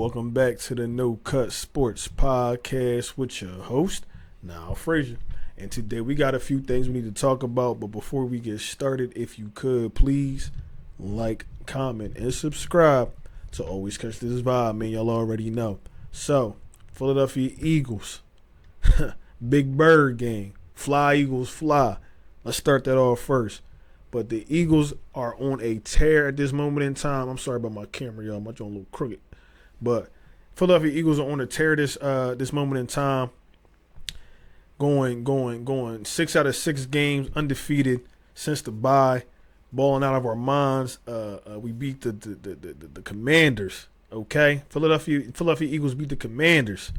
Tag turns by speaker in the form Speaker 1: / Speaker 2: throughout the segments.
Speaker 1: welcome back to the No Cut Sports Podcast with your host, Niall Frazier. And today we got a few things we need to talk about, but before we get started, if you could, please like, comment, and subscribe to always catch this vibe, man. Y'all already know. So, Philadelphia Eagles, Big Bird Gang, Fly Eagles Fly. Let's start that off first. But the Eagles are on a tear at this moment in time. I'm sorry about my camera, y'all. My joint a little crooked. But Philadelphia Eagles are on a tear this moment in time. Going 6 out of 6 games undefeated since the bye. Balling out of our minds. We beat the Commanders. Okay, Philadelphia Eagles beat the Commanders.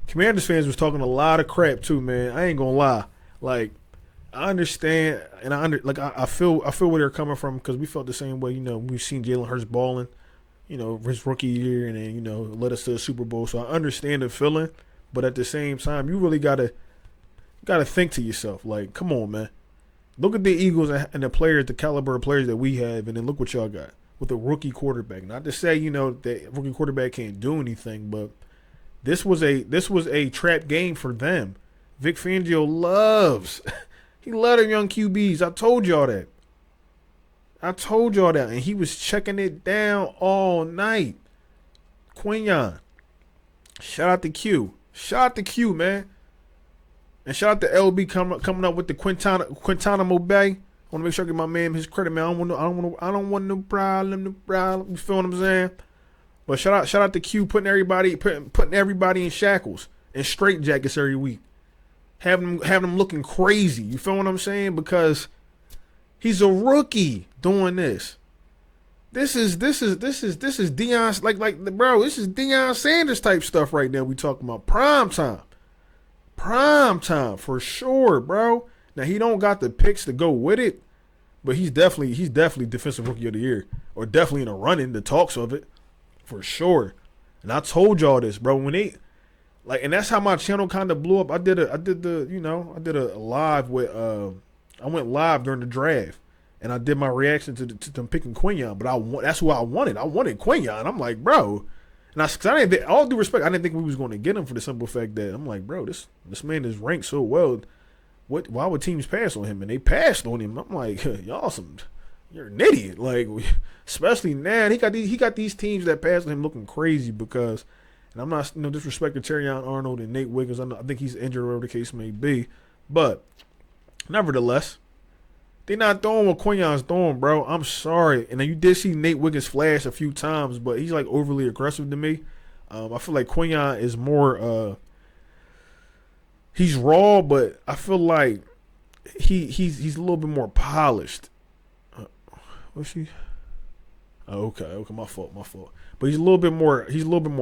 Speaker 1: Commanders fans was talking a lot of crap too, man. I ain't gonna lie. Like, I understand, and I feel where they're coming from, because we felt the same way. You know, we've seen Jalen Hurts balling, you know, his rookie year, and then led us to the Super Bowl. So I understand the feeling, but at the same time, you really gotta think to yourself, like, come on, man. Look at the Eagles and the players, the caliber of players that we have, and then look what y'all got with a rookie quarterback. Not to say that rookie quarterback can't do anything, but this was a trap game for them. Vic Fangio loves. He loved them young QBs. I told y'all that. And he was checking it down all night. Quinyon. Shout out to Q, man. And shout out to LB coming up with the Quintana Bay. I want to make sure I give my man his credit, man. I don't want no problem. You feel what I'm saying? But shout out to Q putting everybody in shackles and straight jackets every week. Having them looking crazy. You feel what I'm saying? Because he's a rookie doing this. This is Deion, bro, this is Deion Sanders type stuff right now we talking about. Prime time for sure, bro. Now he don't got the picks to go with it, but he's definitely defensive rookie of the year, or definitely in the running, the talks of it, for sure. And I told y'all this, bro, and that's how my channel kind of blew up. I did a live with I went live during the draft, and I did my reaction to them picking Quinyon. But that's who I wanted. I wanted Quinyon. I'm like, bro, and I didn't, all due respect, I didn't think we was going to get him, for the simple fact that I'm like, bro, this man is ranked so well. Why would teams pass on him? And they passed on him. I'm like, you're an idiot. Like, especially now, he got these teams that pass on him looking crazy because. And I'm not disrespecting Terrion Arnold and Nate Wiggins. I think he's injured, or whatever the case may be. But nevertheless, they're not throwing what Quinyon's throwing, bro. I'm sorry. And then you did see Nate Wiggins flash a few times, but he's like overly aggressive to me. I feel like Quinyon is more he's raw, but I feel like he's a little bit more polished. What's he? Oh, okay, my fault. But he's a little bit more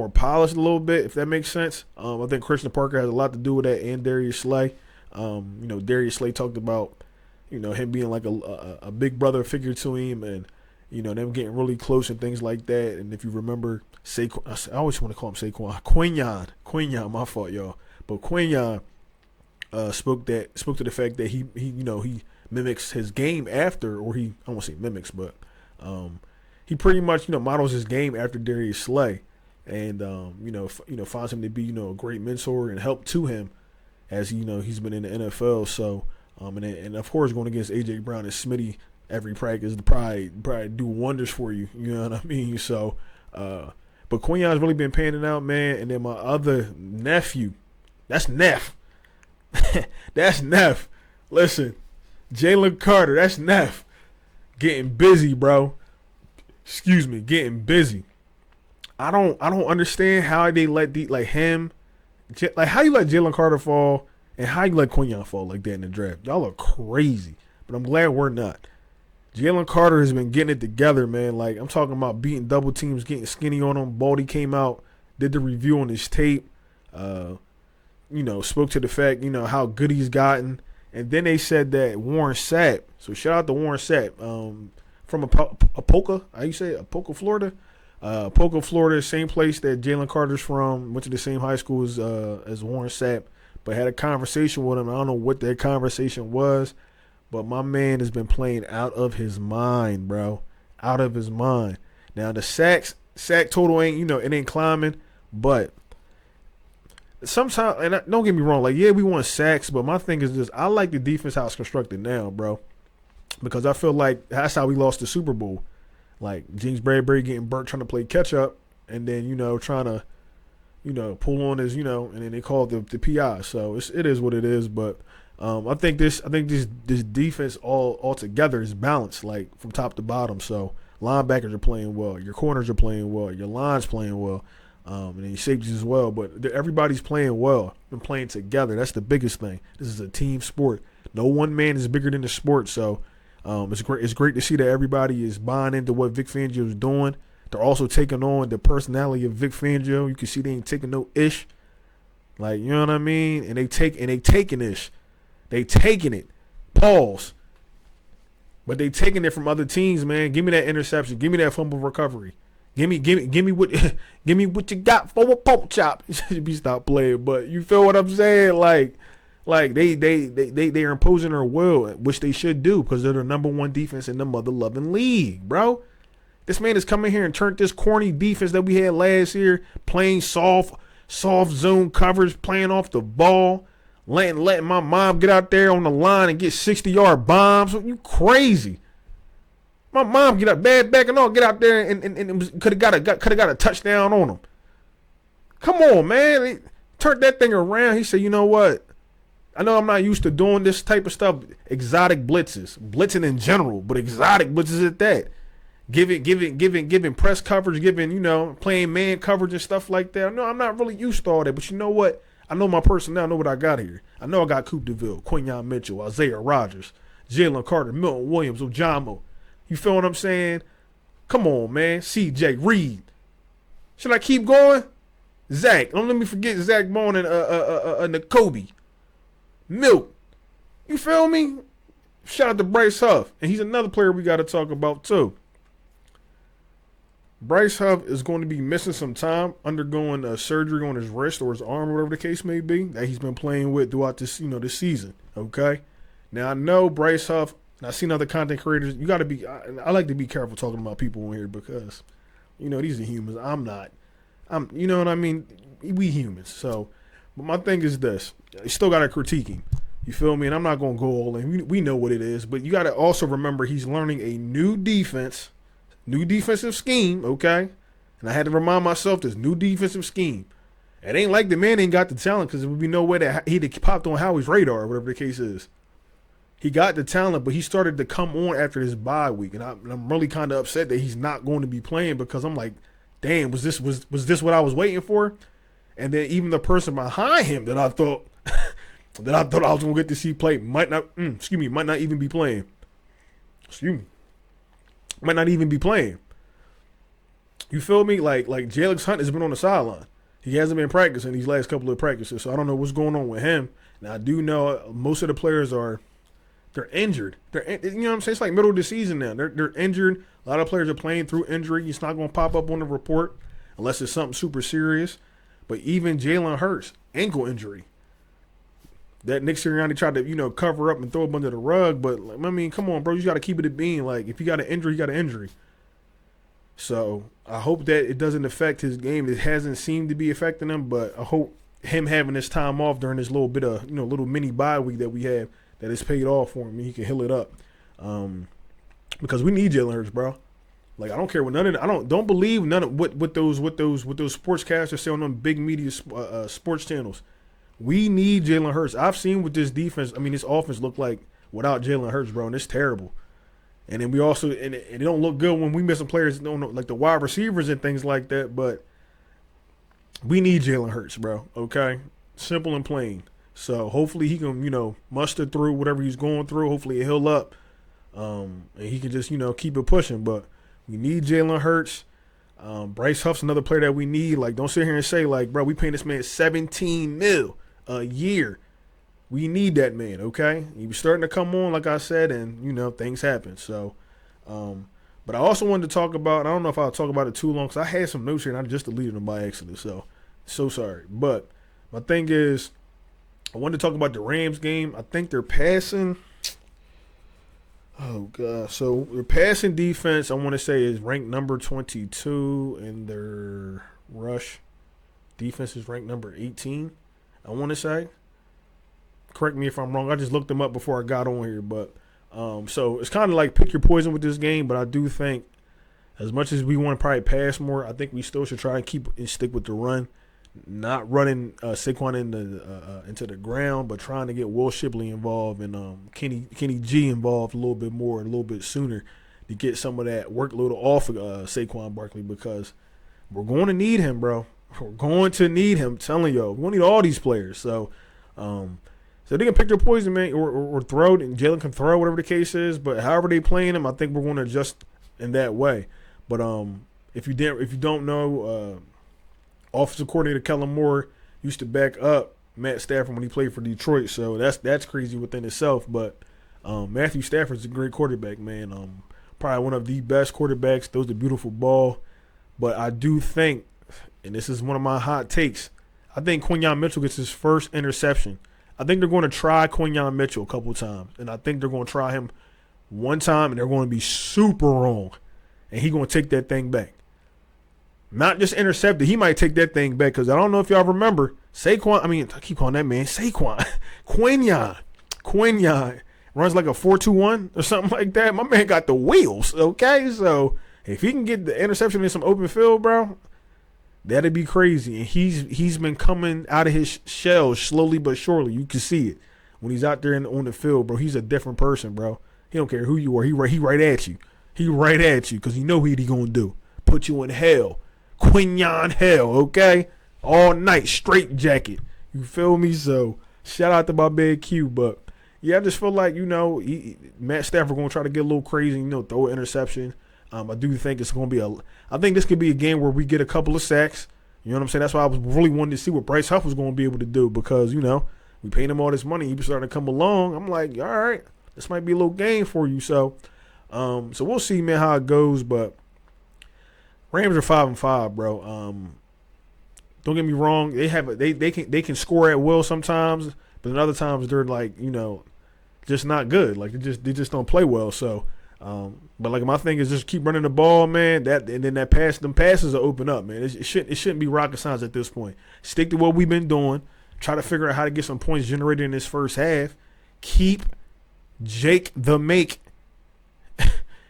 Speaker 1: polished, a little bit, if that makes sense. I think Christian Parker has a lot to do with that, and Darius Slay. Darius Slay talked about, him being like a big brother figure to him, and them getting really close and things like that. And if you remember, Saquon, I always want to call him Saquon. Quinyon, my fault, y'all. But Quinyon spoke to the fact that he mimics his game after, or I won't say mimics, but he pretty much, models his game after Darius Slay, and finds him to be, a great mentor and help to him as he's been in the NFL. So, and of course going against AJ Brown and Smitty every practice to probably do wonders for you. You know what I mean? So, but Quinyon's really been panning out, man. And then my other nephew, that's Neff. That's Neff. Listen, Jalen Carter, that's Neff. Getting busy, bro. Getting busy. I don't understand how they let him, like, how you let Jalen Carter fall and how you let Quinyon fall like that in the draft. Y'all are crazy, but I'm glad we're not. Jalen Carter has been getting it together, man. Like, I'm talking about beating double teams, getting skinny on him. Baldy came out, did the review on his tape, spoke to the fact, how good he's gotten. And then they said that Warren Sapp, so shout out to Warren Sapp, from Apopka, how you say it? Apopka, Florida. Apopka, Florida, same place that Jalen Carter's from. Went to the same high school as Warren Sapp, but had a conversation with him. I don't know what that conversation was, but my man has been playing out of his mind, bro. Out of his mind. Now, the sacks Sack total ain't, it ain't climbing, but sometimes, and don't get me wrong, like, yeah, we want sacks, but my thing is this: I like the defense how it's constructed now, bro, because I feel like that's how we lost the Super Bowl. Like James Bradbury getting burnt trying to play catch up, and then trying to pull on his and then they called the PI. So it is what it is, but. I think this defense all together is balanced, like from top to bottom. So linebackers are playing well, your corners are playing well, your line's playing well, and then your safeties as well. But everybody's playing well and playing together. That's the biggest thing. This is a team sport. No one man is bigger than the sport. So it's great. It's great to see that everybody is buying into what Vic Fangio is doing. They're also taking on the personality of Vic Fangio. You can see they ain't taking no ish, like you know what I mean. And they taking ish. They taking it. Pause. But they taking it from other teams, man. Give me that interception. Give me that fumble recovery. Give me what give me what you got for a pork chop. Be stop playing, but you feel what I'm saying? Like they're imposing their will, which they should do because they're the number one defense in the mother loving league, bro. This man is coming here and turned this corny defense that we had last year, playing soft zone coverage, playing off the ball. Letting my mom get out there on the line and get 60-yard bombs. You crazy. My mom get up, bad back and all, get out there and could have got a touchdown on him. Come on, man. He turned that thing around. He said, you know what? I know I'm not used to doing this type of stuff. Exotic blitzes. Blitzing in general, but exotic blitzes at that. Giving press coverage, playing man coverage and stuff like that. No, I'm not really used to all that. But you know what? I know my personnel. I know what I got here. I know I got Coupe DeVille, Quinyon Mitchell, Isaiah Rodgers, Jalen Carter, Milton Williams, Ojamo. You feel what I'm saying? Come on, man. CJ Reed. Should I keep going? Zach. Don't let me forget Zach Bone and Nakobe. Milk. You feel me? Shout out to Bryce Huff. And he's another player we got to talk about too. Bryce Huff is going to be missing some time, undergoing surgery on his wrist or his arm, whatever the case may be, that he's been playing with throughout this, this season. Okay. Now I know Bryce Huff, and I've seen other content creators. You got to be. I like to be careful talking about people on here because, these are humans. I'm not. You know what I mean? We humans. So, but my thing is this: you still got to critique him. You feel me? And I'm not going to go all in. We know what it is, but you got to also remember he's learning a new defense. New defensive scheme, okay? And I had to remind myself this new defensive scheme. It ain't like the man ain't got the talent because there would be no way that he'd popped on Howie's radar or whatever the case is. He got the talent, but he started to come on after his bye week. And I'm really kind of upset that he's not going to be playing because I'm like, damn, was this what I was waiting for? And then even the person behind him that I thought I was going to get to see play might not even be playing. Might not even be playing. You feel me? Like Jalen Hunt has been on the sideline. He hasn't been practicing these last couple of practices, so I don't know what's going on with him. Now I do know most of the players they're injured. You know what I'm saying? It's like middle of the season now. They're injured. A lot of players are playing through injury. It's not going to pop up on the report unless it's something super serious. But even Jalen Hurts, ankle injury. That Nick Sirianni tried to, cover up and throw up under the rug. But, I mean, come on, bro. You got to keep it at being. Like, if you got an injury, you got an injury. So, I hope that it doesn't affect his game. It hasn't seemed to be affecting him. But I hope him having this time off during this little bit of, little mini bye week that we have, that it's paid off for him and he can heal it up. Because we need Jalen Hurts, bro. Like, I don't care what don't believe none of what those sportscasters say on them big media sports channels. We need Jalen Hurts. I've seen what this defense, this offense look like without Jalen Hurts, bro, and it's terrible. And then we also, and it don't look good when we miss some players, like the wide receivers and things like that, but we need Jalen Hurts, bro, okay? Simple and plain. So hopefully he can, muster through whatever he's going through. Hopefully he'll heal up, and he can just, keep it pushing. But we need Jalen Hurts. Bryce Huff's another player that we need. Like, don't sit here and say, like, bro, we paying this man $17 million a year. We need that man, okay? He was starting to come on, like I said, and, things happen. So, but I also wanted to talk about, I don't know if I'll talk about it too long because I had some notes here and I just deleted them by accident. So sorry. But my thing is, I wanted to talk about the Rams game. I think they're passing. Oh god. So their passing defense, I want to say, is ranked number 22, and their rush defense is ranked number 18. I want to say. Correct me if I'm wrong. I just looked them up before I got on here, but so it's kind of like pick your poison with this game. But I do think, as much as we want to probably pass more, I think we still should try and keep and stick with the run, not running Saquon into the ground, but trying to get Will Shipley involved and Kenny G involved a little bit more and a little bit sooner to get some of that workload off of Saquon Barkley, because we're going to need him, bro. We're going to need him. I'm telling y'all, we're going to need all these players. So they can pick their poison, man, or throw it, and Jalen can throw, whatever the case is. But however they playing him, I think we're going to adjust in that way. But if you don't know, offensive coordinator Kellen Moore used to back up Matt Stafford when he played for Detroit, so that's crazy within itself. But Matthew Stafford's a great quarterback, man. Probably one of the best quarterbacks. Throws a beautiful ball. But I do think, and this is one of my hot takes, I think Quinyon Mitchell gets his first interception. I think they're going to try Quinyon Mitchell a couple of times, and I think they're going to try him one time, and they're going to be super wrong, and he's going to take that thing back. Not just intercepted. He might take that thing back, because I don't know if y'all remember Saquon. I mean, I keep calling that man Saquon. Quinyon runs like a 4.21 or something like that. My man got the wheels, okay? So if he can get the interception in some open field, bro, that'd be crazy. And he's been coming out of his shell slowly but surely. You can see it when he's out there on the field, bro. He's a different person, bro. He don't care who you are. He right at you. He right at you, because he know what he gonna do. Put you in hell. Quinyon hell, okay? All night, straight jacket. You feel me? So shout out to my man Q. But yeah, I just feel like, Matt Stafford gonna try to get a little crazy, throw an interception. I do think it's gonna be I think this could be a game where we get a couple of sacks. You know what I'm saying? That's why I was really wanting to see what Bryce Huff was gonna be able to do, because we paid him all this money. He was starting to come along. I'm like, all right, this might be a little game for you. So we'll see, man, how it goes. But Rams are 5-5, bro. Don't get me wrong. They can score at will sometimes, but then other times they're like, just not good. Like they just don't play well. So, but like my thing is just keep running the ball, man. And then them passes will open up, man. It shouldn't be rocket science at this point. Stick to what we've been doing. Try to figure out how to get some points generated in this first half. Keep Jake the Make.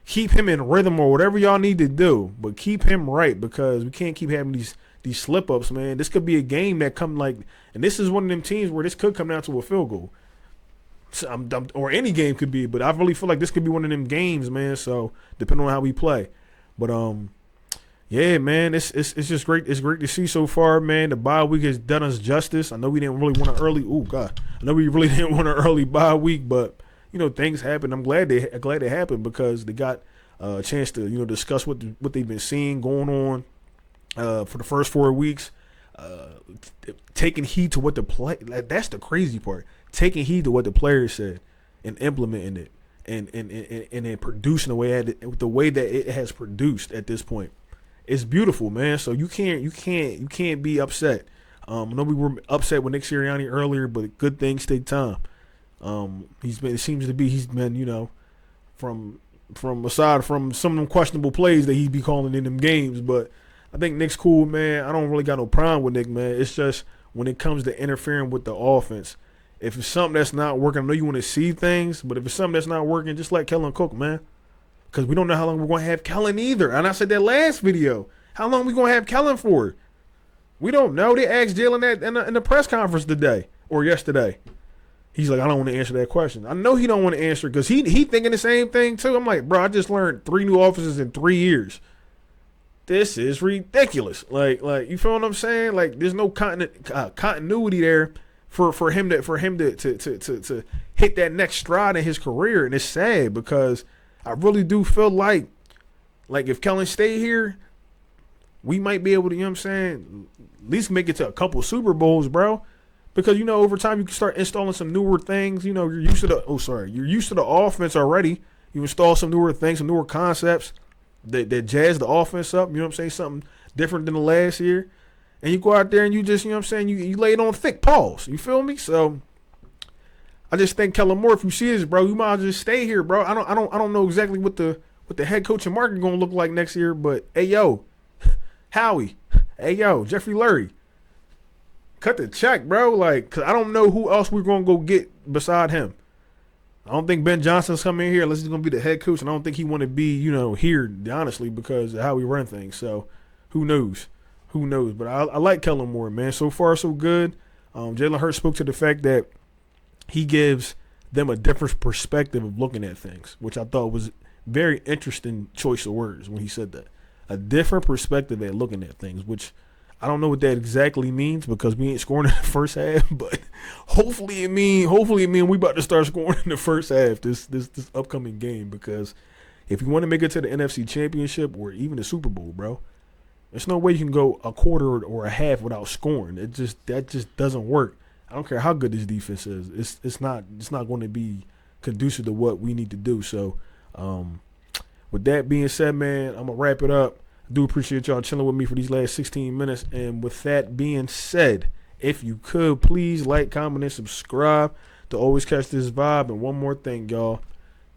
Speaker 1: Keep him in rhythm or whatever y'all need to do, but keep him right, because we can't keep having these slip-ups, man. This could be a game that and this is one of them teams where this could come down to a field goal. So or any game could be, but I really feel like this could be one of them games, man. So depending on how we play, but yeah, man, it's just great. It's great to see so far, man. The bye week has done us justice. I know we didn't really want an early. Oh God, I know we really didn't want an early bye week, but things happen. I'm glad they happened, because they got a chance to discuss what they've been seeing going on for the first 4 weeks. Taking heed to what that's the crazy part. Taking heed to what the players said and implementing it and then producing the way that it has produced at this point. It's beautiful, man. So you can't be upset. I know we were upset with Nick Sirianni earlier, but good things take time. He's been from aside from some of them questionable plays that he'd be calling in them games, but I think Nick's cool, man. I don't really got no problem with Nick, man. It's just when it comes to interfering with the offense, if it's something that's not working, I know you want to see things, but if it's something that's not working, just let Kellen cook, man. Because we don't know how long we're going to have Kellen either. And I said that last video. How long we going to have Kellen for? We don't know. They asked Jalen that in the press conference today or yesterday. He's like, I don't want to answer that question. I know he don't want to answer, because he thinking the same thing too. I'm like, bro, I just learned 3 new officers in 3 years. This is ridiculous. Like you feel what I'm saying? Like there's no continuity there for him to hit that next stride in his career, and it's sad, because I really do feel like if Kellen stay here, we might be able to, at least make it to a couple Super Bowls, bro. Because, over time you can start installing some newer things. You're used to the offense already. You install some newer things, some newer concepts that jazz the offense up. You know what I'm saying? Something different than the last year. And you go out there and you just, you lay it on thick. Pause. You feel me? So I just think Kellen Moore, if you see this, bro, you might as well just stay here, bro. I don't know exactly what the head coach and market gonna look like next year, but hey yo, Howie, hey yo, Jeffrey Lurie, cut the check, bro. Like, cause I don't know who else we're gonna go get beside him. I don't think Ben Johnson's coming in here unless he's gonna be the head coach, and I don't think he want to be, here honestly because of how we run things. So, who knows? But I like Kellen Moore, man. So far, so good. Jalen Hurts spoke to the fact that he gives them a different perspective of looking at things, which I thought was very interesting choice of words when he said that. A different perspective at looking at things, which I don't know what that exactly means because we ain't scoring in the first half, but hopefully it mean we about to start scoring in the first half this upcoming game, because if you want to make it to the NFC Championship or even the Super Bowl, bro, there's no way you can go a quarter or a half without scoring. That just doesn't work. I don't care how good this defense is. It's not going to be conducive to what we need to do. So, with that being said, man, I'm gonna wrap it up. I do appreciate y'all chilling with me for these last 16 minutes. And with that being said, if you could please like, comment, and subscribe to always catch this vibe. And one more thing, y'all,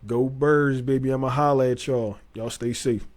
Speaker 1: go Birds, baby. I'ma holla at y'all. Y'all stay safe.